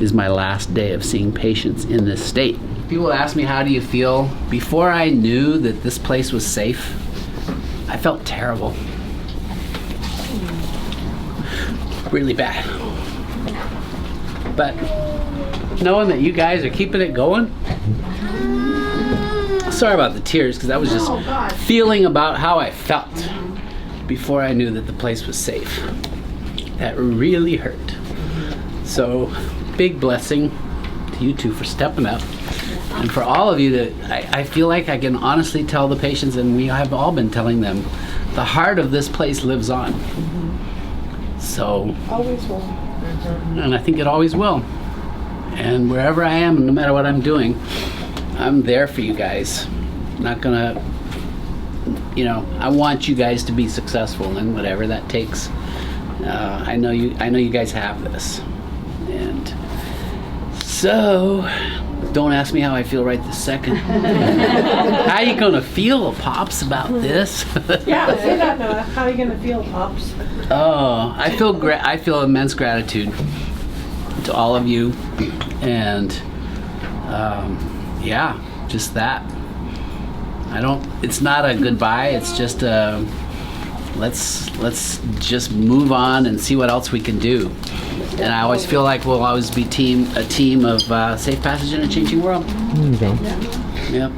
is my last day of seeing patients in this state. People ask me, how do you feel? Before I knew that this place was safe, I felt terrible. Really bad. But knowing that you guys are keeping it going, sorry about the tears, because I was just feeling about how I felt before I knew that the place was safe. That really hurt. So, big blessing to you two for stepping up. And for all of you that, I feel like I can honestly tell the patients, and we have all been telling them, the heart of this place lives on. So, always will. And I think it always will. And wherever I am, no matter what I'm doing, I'm there for you guys. I'm not gonna, I want you guys to be successful in whatever that takes. I know you guys have this. And so, don't ask me how I feel right this second. How are you gonna feel, Pops, about this? Yeah, say that, Noah. How are you gonna feel, Pops? Oh, I feel immense gratitude to all of you, and yeah, just that. It's not a goodbye, it's just a let's just move on and see what else we can do. And I always feel like we'll always be a team of safe passage in a changing world. There you go. Yep.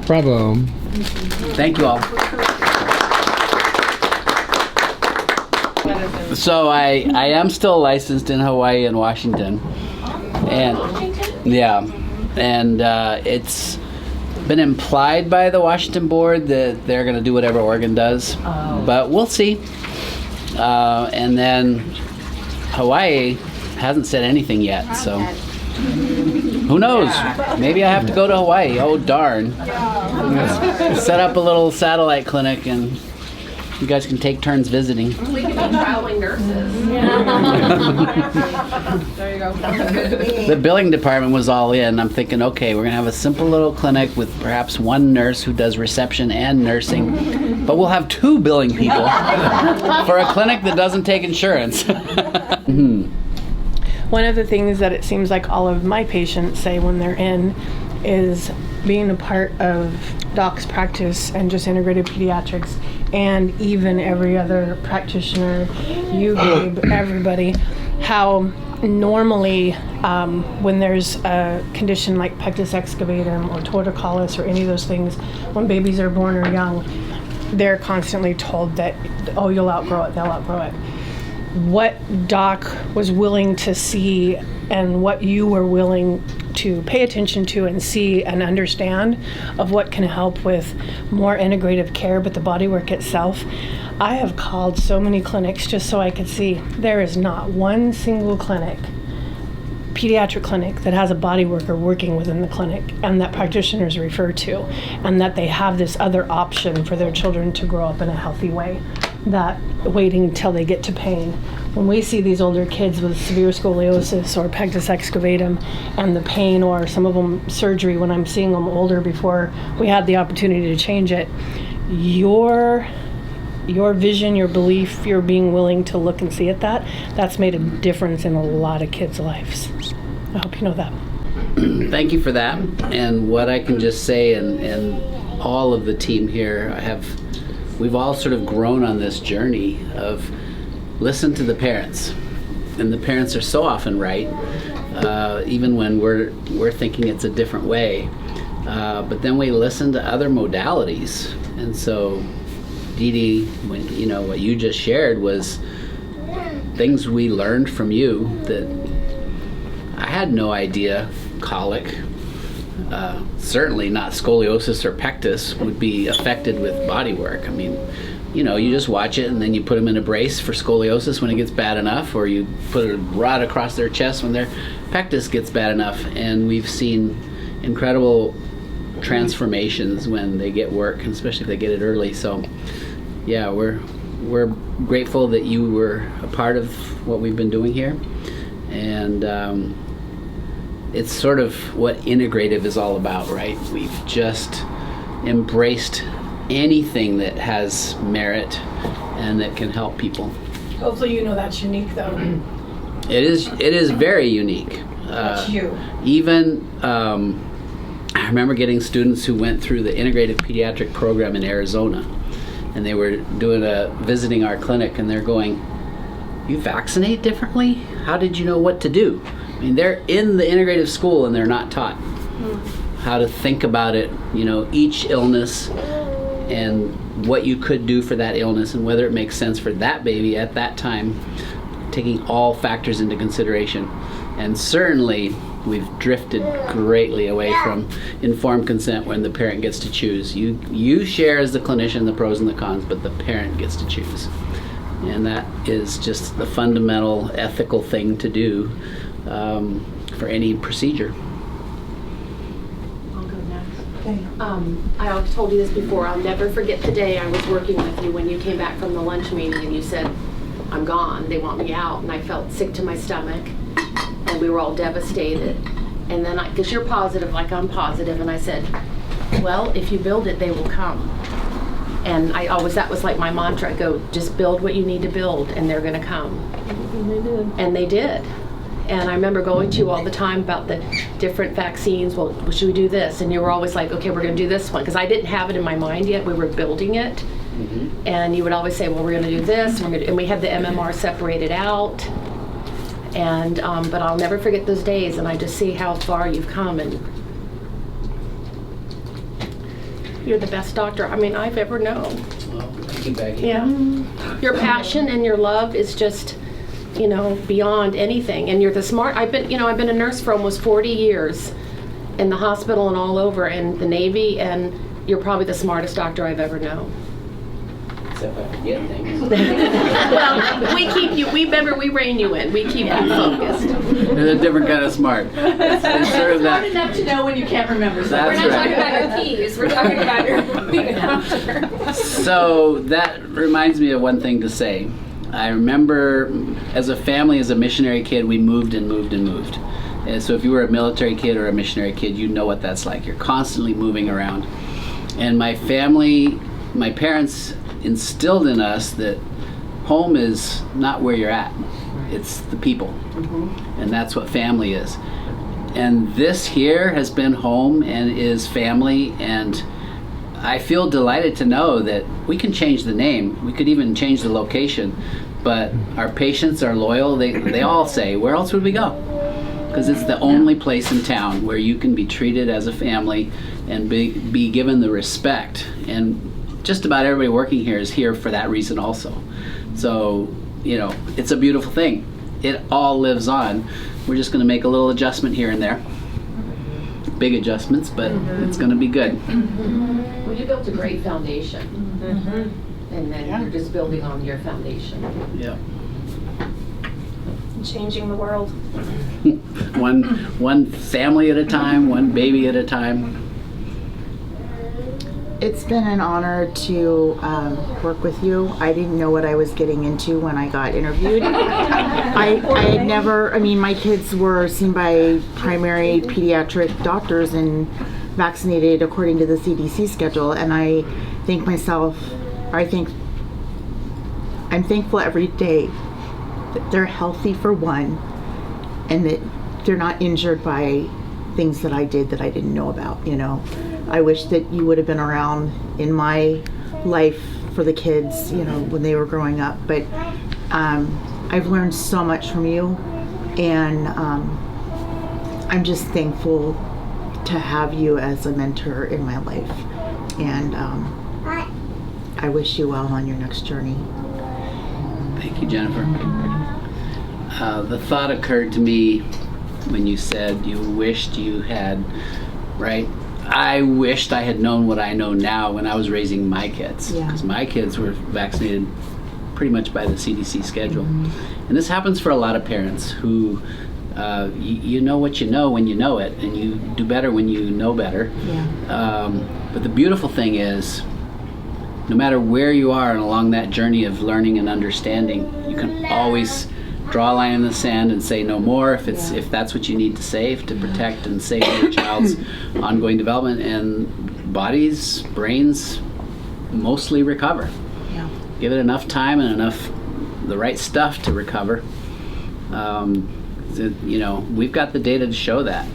Bravo. Thank you all. So I am still licensed in Hawaii and Washington, and it's been implied by the Washington board that they're going to do whatever Oregon does, but we'll see. And then Hawaii hasn't said anything yet, so who knows? Maybe I have to go to Hawaii. Oh darn! Set up a little satellite clinic and you guys can take turns visiting. We could be traveling nurses. There you go. The billing department was all in. I'm thinking, okay, we're going to have a simple little clinic with perhaps one nurse who does reception and nursing, but we'll have 2 billing people for a clinic that doesn't take insurance. One of the things that it seems like all of my patients say when they're in is being a part of doc's practice and just integrated pediatrics, and even every other practitioner, you, Gabe, everybody, how normally when there's a condition like pectus excavatum or torticollis or any of those things, when babies are born or young, they're constantly told that, oh, you'll outgrow it, they'll outgrow it. What Doc was willing to see and what you were willing to pay attention to and see and understand of what can help with more integrative care, but the bodywork itself. I have called so many clinics just so I could see there is not one single pediatric clinic that has a body worker working within the clinic and that practitioners refer to, and that they have this other option for their children to grow up in a healthy way, that waiting until they get to pain. When we see these older kids with severe scoliosis or pectus excavatum and the pain, or some of them surgery, when I'm seeing them older before we had the opportunity to change it, your vision, your belief, your being willing to look and see at that's made a difference in a lot of kids' lives. I hope you know that. Thank you for that. And what I can just say, and all of the team here, we've all sort of grown on this journey of listen to the parents. And the parents are so often right, even when we're thinking it's a different way. But then we listen to other modalities. And so Dee Dee, what you just shared was things we learned from you that I had no idea colic, certainly not scoliosis or pectus, would be affected with body work. I mean, you just watch it and then you put them in a brace for scoliosis when it gets bad enough, or you put a rod across their chest when their pectus gets bad enough. And we've seen incredible transformations when they get work, and especially if they get it early. So yeah, we're grateful that you were a part of what we've been doing here. And it's sort of what integrative is all about, right? We've just embraced anything that has merit and that can help people. Hopefully you know that's unique though. It is very unique. That's you. Even I remember getting students who went through the integrative pediatric program in Arizona, and they were visiting our clinic, and they're going, "You vaccinate differently? How did you know what to do?" I mean, they're in the integrative school and they're not taught how to think about it, each illness and what you could do for that illness and whether it makes sense for that baby at that time, taking all factors into consideration. And certainly we've drifted greatly away from informed consent when the parent gets to choose. You share as the clinician the pros and the cons, but the parent gets to choose. And that is just the fundamental ethical thing to do for any procedure. I'll go next. I told you this before. I'll never forget the day I was working with you when you came back from the lunch meeting and you said, "I'm gone. They want me out." And I felt sick to my stomach, and we were all devastated. And then, because you're positive like I'm positive, and I said, "Well, if you build it, they will come." And that was like my mantra. I go, just build what you need to build, and they're going to come. And they did. And they did. And I remember going to you all the time about the different vaccines. Well, should we do this? And you were always like, okay, we're going to do this one. Because I didn't have it in my mind yet. We were building it. Mm-hmm. And you would always say, well, we're going to do this. And we had the MMR separated out. And but I'll never forget those days. And I just see how far you've come. And you're the best doctor I've ever known. Well, thank you, Becky. Yeah. Your passion and your love is just, beyond anything. And you're the smart. I've been a nurse for almost 40 years in the hospital and all over, and the Navy, and you're probably the smartest doctor I've ever known. Except I forget things. Well, we rein you in. We keep you focused. It's a different kind of smart. It's sort of that. Smart enough to know when you can't remember something. That's We're not right. talking about your keys. We're talking about your being a doctor. So that reminds me of one thing to say. I remember as a family, as a missionary kid, we moved and moved and moved. And so if you were a military kid or a missionary kid, you know what that's like. You're constantly moving around. And my parents instilled in us that home is not where you're at. It's the people. Mm-hmm. And that's what family is. And this here has been home and is family, and I feel delighted to know that we can change the name. We could even change the location, but our patients are loyal. They all say, where else would we go? Because it's the only place in town where you can be treated as a family and be given the respect. And just about everybody working here is here for that reason also. So, it's a beautiful thing. It all lives on. We're just going to make a little adjustment here and there. Big adjustments, but it's going to be good. Well, you built a great foundation. Mm-hmm. And then you're just building on your foundation. Yeah. Changing the world. One family at a time, one baby at a time. It's been an honor to work with you. I didn't know what I was getting into when I got interviewed. I had never, my kids were seen by primary pediatric doctors and vaccinated according to the CDC schedule, and I'm thankful every day that they're healthy for one, and that they're not injured by things that I did that I didn't know about, I wish that you would have been around in my life for the kids, when they were growing up. But I've learned so much from you, and I'm just thankful to have you as a mentor in my life. And I wish you well on your next journey. Thank you, Jennifer. The thought occurred to me when you said you wished you had, right? I wished I had known what I know now when I was raising my kids. Because my kids were vaccinated pretty much by the CDC schedule. Mm-hmm. And this happens for a lot of parents who, you know what you know when you know it, and you do better when you know better. Yeah. But the beautiful thing is, no matter where you are and along that journey of learning and understanding, you can always draw a line in the sand and say no more if that's what you need to save to protect and save your child's ongoing development, and bodies, brains mostly recover. Yeah. Give it enough time and the right stuff to recover. We've got the data to show that.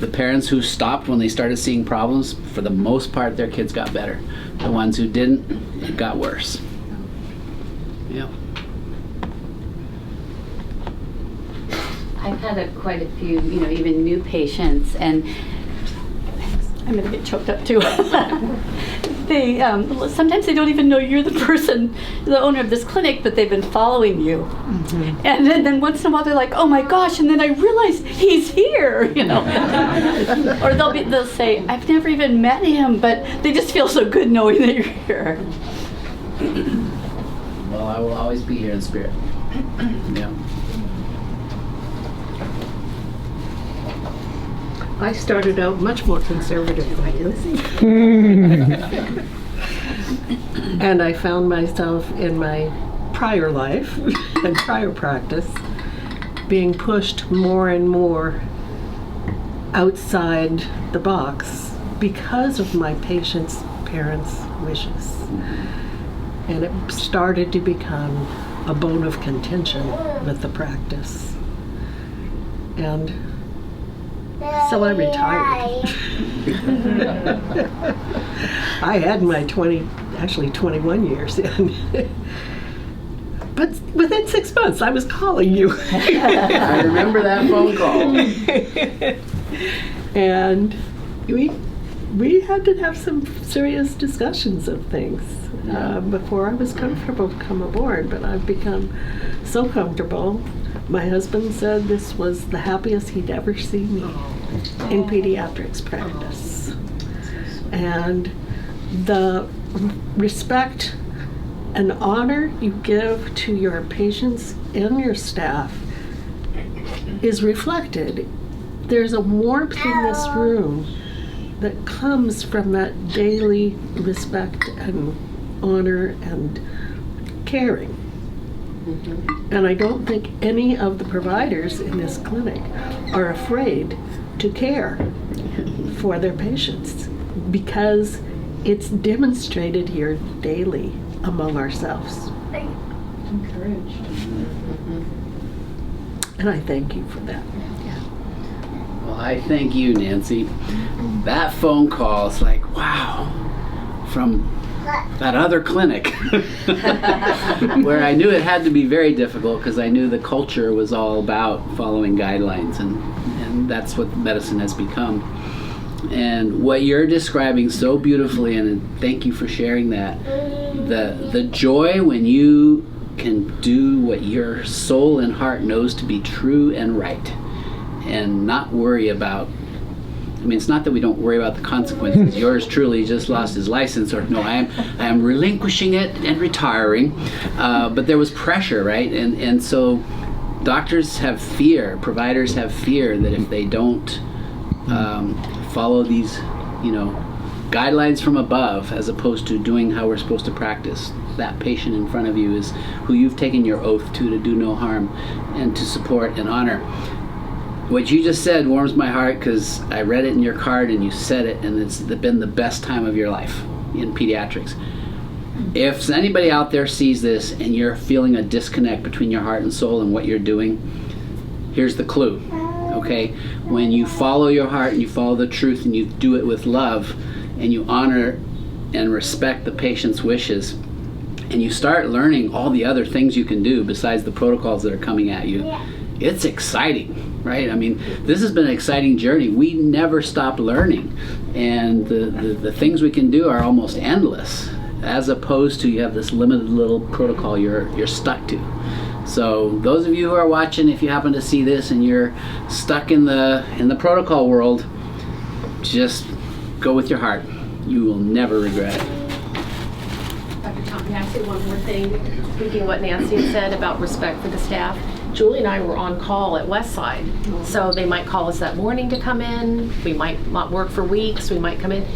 The parents who stopped when they started seeing problems, for the most part, their kids got better. The ones who didn't, it got worse. Yeah. I've had quite a few, even new patients, and I'm going to get choked up too. They sometimes they don't even know you're the person, the owner of this clinic, but they've been following you. Mm-hmm. And then once in a while they're like, "Oh my gosh!" And then I realize he's here, Or they'll say, "I've never even met him," but they just feel so good knowing that you're here. Well, I will always be here in spirit. Yeah. I started out much more conservative than you. And I found myself in my prior life and prior practice being pushed more and more outside the box because of my patients' parents' wishes. And it started to become a bone of contention with the practice. And so I retired. I had my 21 years in. But within 6 months, I was calling you. I remember that phone call. And we had to have some serious discussions of things before I was comfortable to come aboard. But I've become so comfortable. My husband said this was the happiest he'd ever seen me in pediatrics practice. And the respect and honor you give to your patients and your staff is reflected. There's a warmth in this room that comes from that daily respect and honor and caring. And I don't think any of the providers in this clinic are afraid to care for their patients because it's demonstrated here daily among ourselves. Encouraged. And I thank you for that. Well, I thank you, Nancy. That phone call is like, wow, from that other clinic where I knew it had to be very difficult because I knew the culture was all about following guidelines, and that's what medicine has become. And what you're describing so beautifully, and thank you for sharing that, the joy when you can do what your soul and heart knows to be true and right and not worry about, it's not that we don't worry about the consequences. Yours truly just lost his license, or no, I am relinquishing it and retiring. But there was pressure, right? And so doctors have fear, providers have fear that if they don't follow these, guidelines from above, as opposed to doing how we're supposed to practice, that patient in front of you is who you've taken your oath to do no harm and to support and honor. What you just said warms my heart because I read it in your card and you said it, and it's been the best time of your life in pediatrics. If anybody out there sees this and you're feeling a disconnect between your heart and soul and what you're doing, here's the clue, okay? When you follow your heart and you follow the truth and you do it with love and you honor and respect the patient's wishes, and you start learning all the other things you can do besides the protocols that are coming at you, it's exciting, right? This has been an exciting journey. We never stop learning, and the things we can do are almost endless, as opposed to you have this limited little protocol you're stuck to. So those of you who are watching, if you happen to see this and you're stuck in the protocol world, just go with your heart. You will never regret it. Dr. Tom, can I say one more thing? Speaking of what Nancy had said about respect for the staff, Julie and I were on call at Westside. So they might call us that morning to come in. We might not work for weeks. We might come in.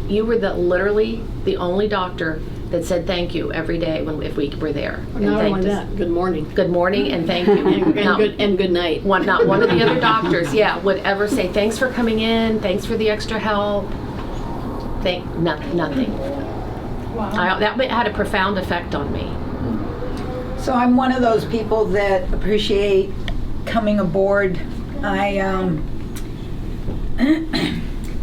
You were literally the only doctor that said thank you every day if we were there. Not only that, good morning. Good morning and thank you. and good night. Not one of the other doctors, would ever say thanks for coming in, thanks for the extra help. Nothing. Wow. That had a profound effect on me. So I'm one of those people that appreciate coming aboard, I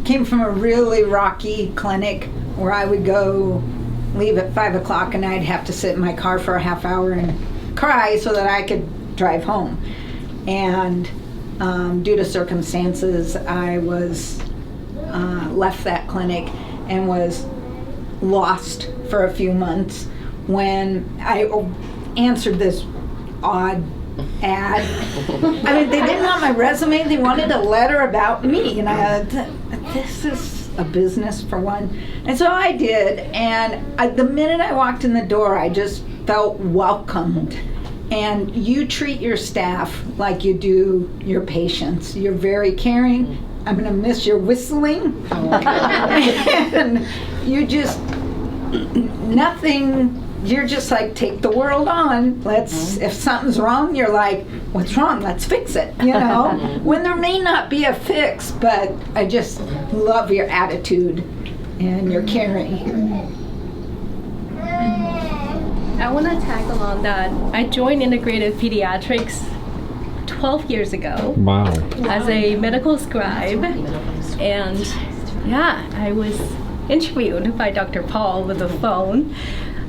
came from a really rocky clinic where I would go leave at 5 o'clock and I'd have to sit in my car for a half hour and cry so that I could drive home. And due to circumstances, I was left that clinic and was lost for a few months when I answered this odd ad. I mean, they didn't want my resume, they wanted a letter about me, and I this is a business for one. And so I did, and the minute I walked in the door, I just felt welcomed. And you treat your staff like you do your patients. You're very caring. I'm gonna miss your whistling. And you just, nothing, you're just like, take the world on. If something's wrong, you're like, what's wrong? Let's fix it, you know? When there may not be a fix, but I just love your attitude and your caring. I want to tag along that. I joined Integrative Pediatrics 12 years ago. Wow. As a medical scribe. And yeah, I was interviewed by Dr. Paul with the phone.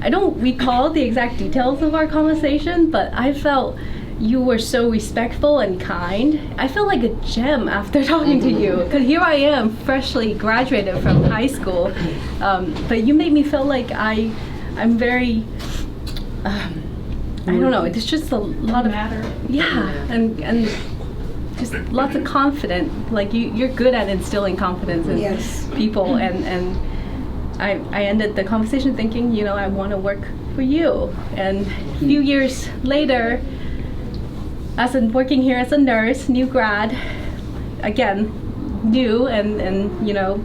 I don't recall the exact details of our conversation, but I felt you were so respectful and kind. I felt like a gem after talking to you, because here I am, freshly graduated from high school, but you made me feel like I'm very, I don't know, it's just a lot of, yeah, and just lots of confidence. Like you're good at instilling confidence in people, and I ended the conversation thinking, you know, I want to work for you. And a few years later, working here as a nurse, new grad, again, new, and you know,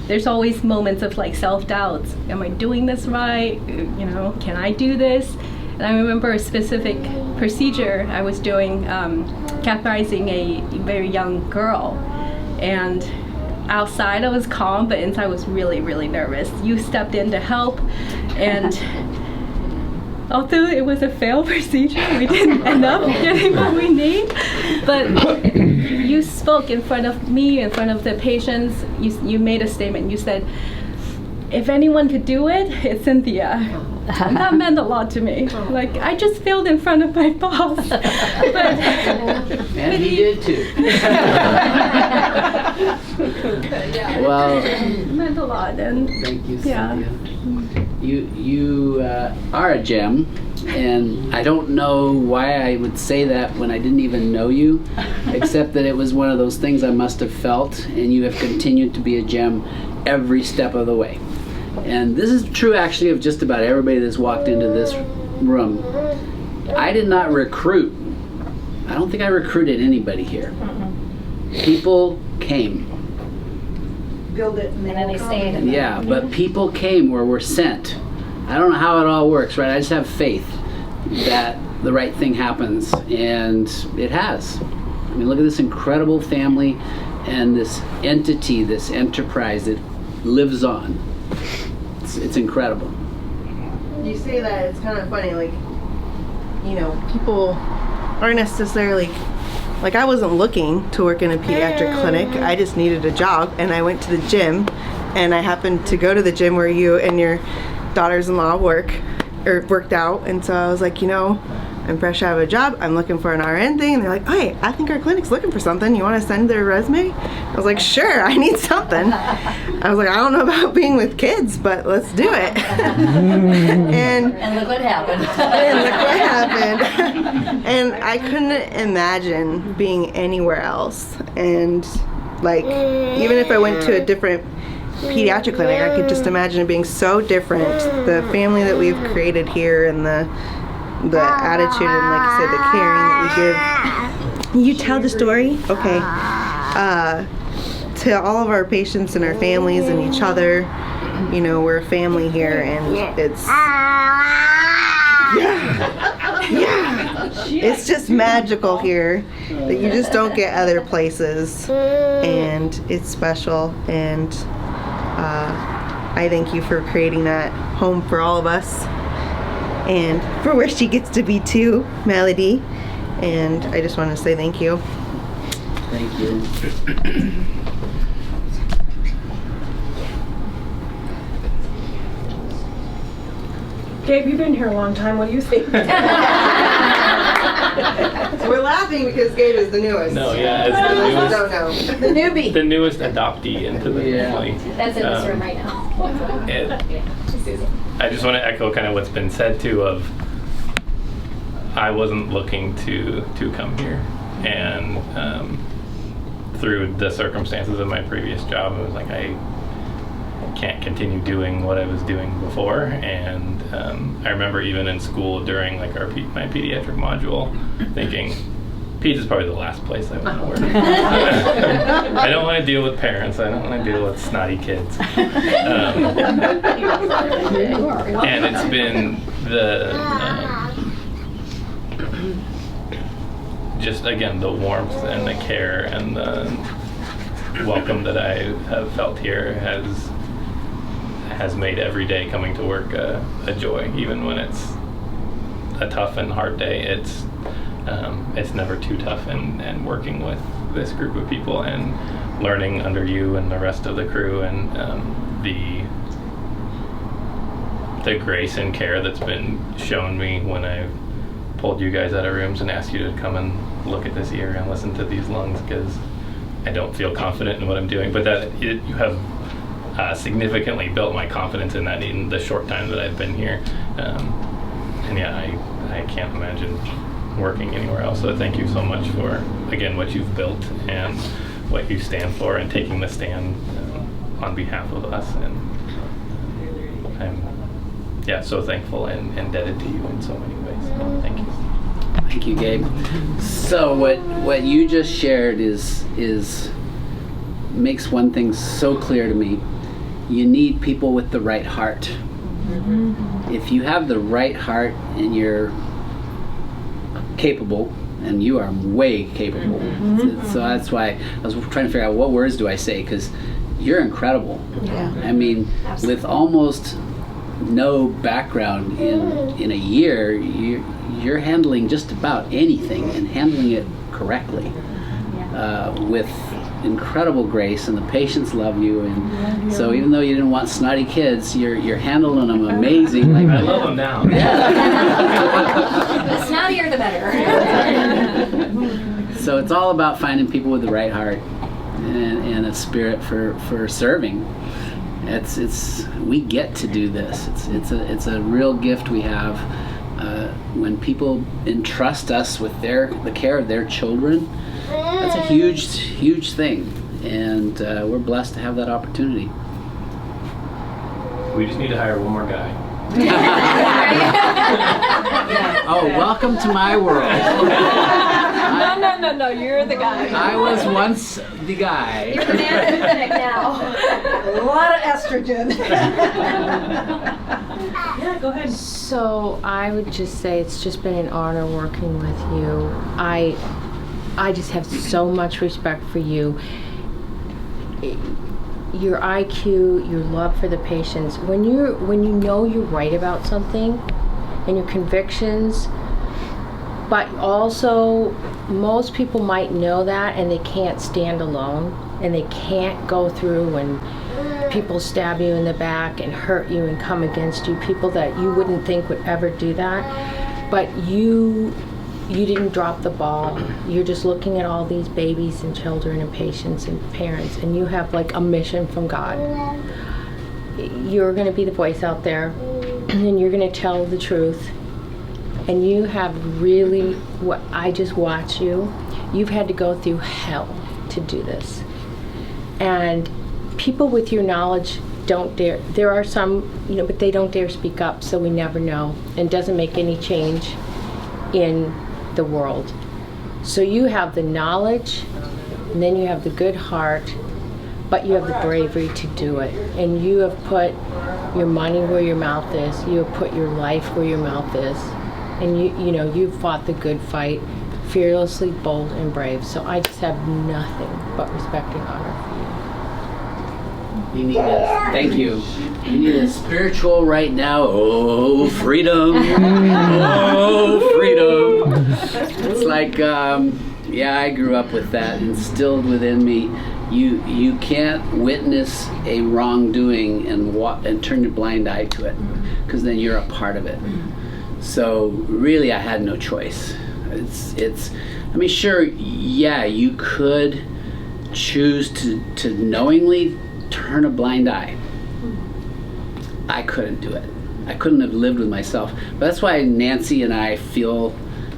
there's always moments of like self-doubts. Am I doing this right? You know, can I do this? And I remember a specific procedure I was doing, catheterizing a very young girl. And outside I was calm, but inside I was really, really nervous. You stepped in to help, and although it was a failed procedure, we didn't end up getting what we need, but you spoke in front of me, in front of the patients. You made a statement. You said, if anyone could do it, it's Cynthia. And that meant a lot to me. Like, I just failed in front of my boss. And he did too. Well, it meant a lot. And thank you, yeah. Cynthia. You are a gem, and I don't know why I would say that when I didn't even know you, except that it was one of those things I must have felt, and you have continued to be a gem every step of the way. And this is true actually of just about everybody that's walked into this room. I did not recruit. I don't think I recruited anybody here. People came. Build it and then they stay. Yeah, but people came or were sent. I don't know how it all works, right? I just have faith that the right thing happens, and it has. I mean, look at this incredible family and this entity, this enterprise that lives on. It's incredible. You say that, it's kind of funny, like, you know, people aren't necessarily, like, I wasn't looking to work in a pediatric clinic. I just needed a job, and I went to the gym, and I happened to go to the gym where you and your daughters-in-law worked out, and so I was like, you know, I'm fresh out of a job, I'm looking for an RN thing, and they're like, hey, I think our clinic's looking for something, you want to send their resume? I was like, sure, I need something. I was like, I don't know about being with kids, but let's do it. and look what happened. And I couldn't imagine being anywhere else. And like, even if I went to a different pediatric clinic, I could just imagine it being so different. The family that we've created here, and the attitude, and like you said, the caring that we give. You tell the story? Okay. To all of our patients and our families and each other, you know, we're a family here, and it's, it's just magical here that you just don't get other places, and it's special, and I thank you for creating that home for all of us, and for where she gets to be too, Melody. and I just want to say thank you. Thank you. Gabe, you've been here a long time. What do you think? We're laughing because Gabe is the newest. No, yeah, as the newest, Don't know. The newbie. the newest adoptee into the family. That's in this room right now. I just want to echo kind of what's been said too. Of I wasn't looking to come here, and through the circumstances of my previous job, I was like, I can't continue doing what I was doing before. And I remember even in school during like my pediatric module, thinking, Peds is probably the last place I want to work. I don't want to deal with parents. I don't want to deal with snotty kids. And it's been the just again the warmth and the care and the welcome that I have felt here has made every day coming to work a joy, even when it's a tough and hard day. It's never too tough, and working with this group of people and learning under you and the rest of the crew, and the grace and care that's been shown me when I've pulled you guys out of rooms and asked you to come and look at this ear and listen to these lungs, because I don't feel confident in what I'm doing, but you have significantly built my confidence in that in the short time that I've been here. And yeah, I can't imagine working anywhere else. So thank you so much for, again, what you've built and what you stand for, and taking the stand on behalf of us. And I'm so thankful and indebted to you in so many ways. So thank you. Thank you, Gabe. So what you just shared is makes one thing so clear to me. You need people with the right heart. If you have the right heart and you're capable, and you are way capable, so that's why I was trying to figure out what words do I say, because you're incredible. Yeah. I mean, with almost no background in a year, you're handling just about anything and handling it correctly, with incredible grace, and the patients love you, and so even though you didn't want snotty kids, you're handling them amazing. Like, I love them now. The snottier the better. So it's all about finding people with the right heart and a spirit for serving. We get to do this. It's a real gift we have when people entrust us with the care of their children. That's a huge thing, and we're blessed to have that opportunity. We just need to hire one more guy. Oh, welcome to my world. No, you're the guy. I was once the guy. You're the man in the clinic now. A lot of estrogen. Yeah, go ahead. So I would just say it's just been an honor working with you. I just have so much respect for you. Your IQ, your love for the patients. When you know you're right about something, and your convictions, but also most people might know that and they can't stand alone, and they can't go through when people stab you in the back and hurt you and come against you, people that you wouldn't think would ever do that. But you didn't drop the ball. You're just looking at all these babies and children and patients and parents, and you have like a mission from God. You're going to be the voice out there, and you're going to tell the truth. And you have really, what I just watch you, you've had to go through hell to do this. And people with your knowledge don't dare, there are some, but they don't dare speak up, so we never know, and doesn't make any change in the world. So you have the knowledge, and then you have the good heart, but you have the bravery to do it. And you have put your money where your mouth is. You have put your life where your mouth is. And you've fought the good fight, fearlessly, bold, and brave. So I just have nothing but respect and honor for you. You need a, thank you. You need a spiritual right now. Oh, freedom. Oh, freedom. It's like, yeah, I grew up with that instilled within me. You can't witness a wrongdoing and turn your blind eye to it, because then you're a part of it. So really, I had no choice. I mean, sure, yeah, you could choose to knowingly turn a blind eye. I couldn't do it. I couldn't have lived with myself. But that's why Nancy and I feel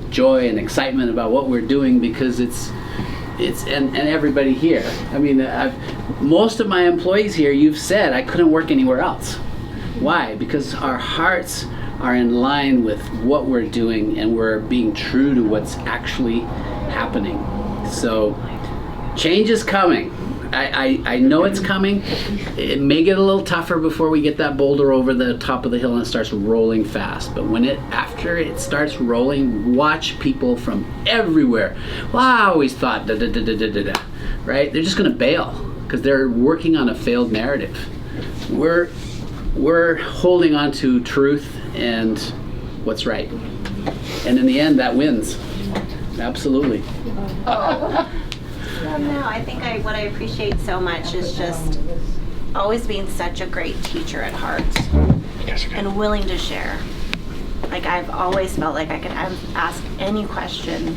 joy and excitement about what we're doing, because it's and everybody here. I mean, most of my employees here, you've said I couldn't work anywhere else. Why? Because our hearts are in line with what we're doing, and we're being true to what's actually happening. So change is coming. I know it's coming. It may get a little tougher before we get that boulder over the top of the hill and it starts rolling fast. But after it starts rolling, watch people from everywhere. Well, I always thought right? They're just going to bail because they're working on a failed narrative. We're holding on to truth and what's right. And in the end, that wins. Absolutely. No, I think what I appreciate so much is just always being such a great teacher at heart and willing to share. Like, I've always felt like I could ask any question,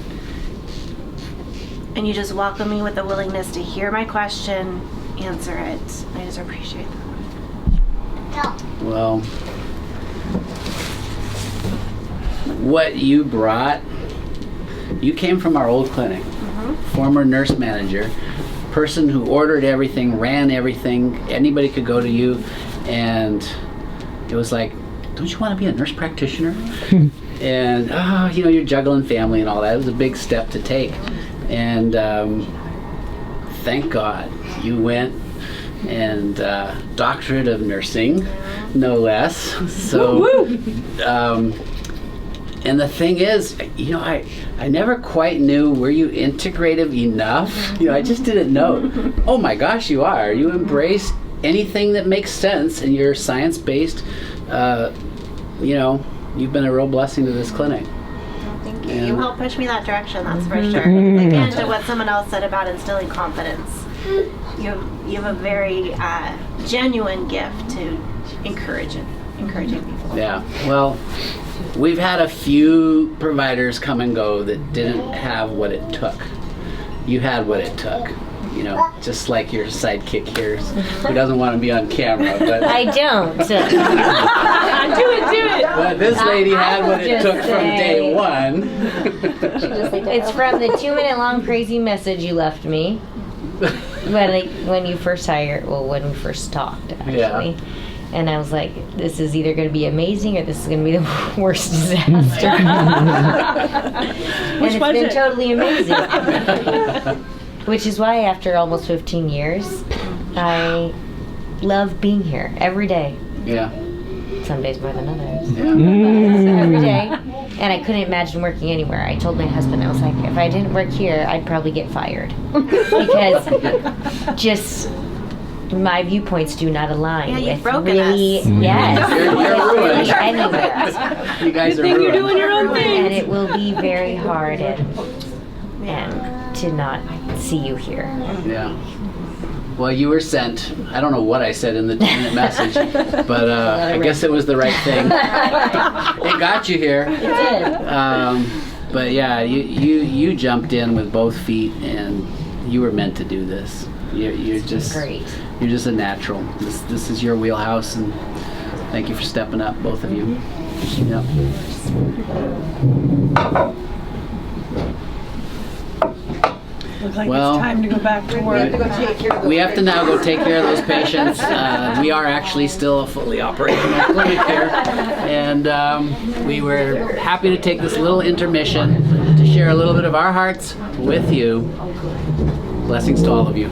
and you just welcome me with the willingness to hear my question, answer it. I just appreciate that. Well, what you brought, you came from our old clinic. Former nurse manager, person who ordered everything, ran everything, anybody could go to you, and it was like, don't you want to be a nurse practitioner? And you're juggling family and all that. It was a big step to take, and thank God you went and doctorate of nursing, no less. So and the thing is, I never quite knew, were you integrative enough? I just didn't know. Oh my gosh, you are. You embrace anything that makes sense, and you're science-based. You've been a real blessing to this clinic. Thank you. You helped push me that direction, that's for sure. Again, to what someone else said about instilling confidence. You have a very genuine gift to encouraging people. Yeah, well, we've had a few providers come and go that didn't have what it took. You had what it took. Just like your sidekick here, who doesn't want to be on camera. But I don't. Do it. But this lady had what it took from day one. It's from the 2-minute long crazy message you left me when you first when we first talked, actually. Yeah. And I was like, this is either going to be amazing or this is going to be the worst disaster. And it's been totally amazing. Which is why after almost 15 years, I love being here every day. Yeah. Some days more than others. Yeah. Every day. And I couldn't imagine working anywhere. I told my husband, I was like, if I didn't work here, I'd probably get fired. Because just my viewpoints do not align with broken us. Yes. You're ruined. Anywhere. You guys are ruined. You're doing your own thing. And it will be very hard and to not see you here. Yeah. Well, you were sent. I don't know what I said in the 2-minute message, but I guess it was the right thing. It got you here. It did. But yeah, you jumped in with both feet, and you were meant to do this. You're just great. You're just a natural. This is your wheelhouse, and thank you for stepping up, both of you. Yep. Looks like it's time to go back to work. We have to now go take care of those patients. We are actually still a fully operational clinic here, and we were happy to take this little intermission to share a little bit of our hearts with you. Blessings to all of you.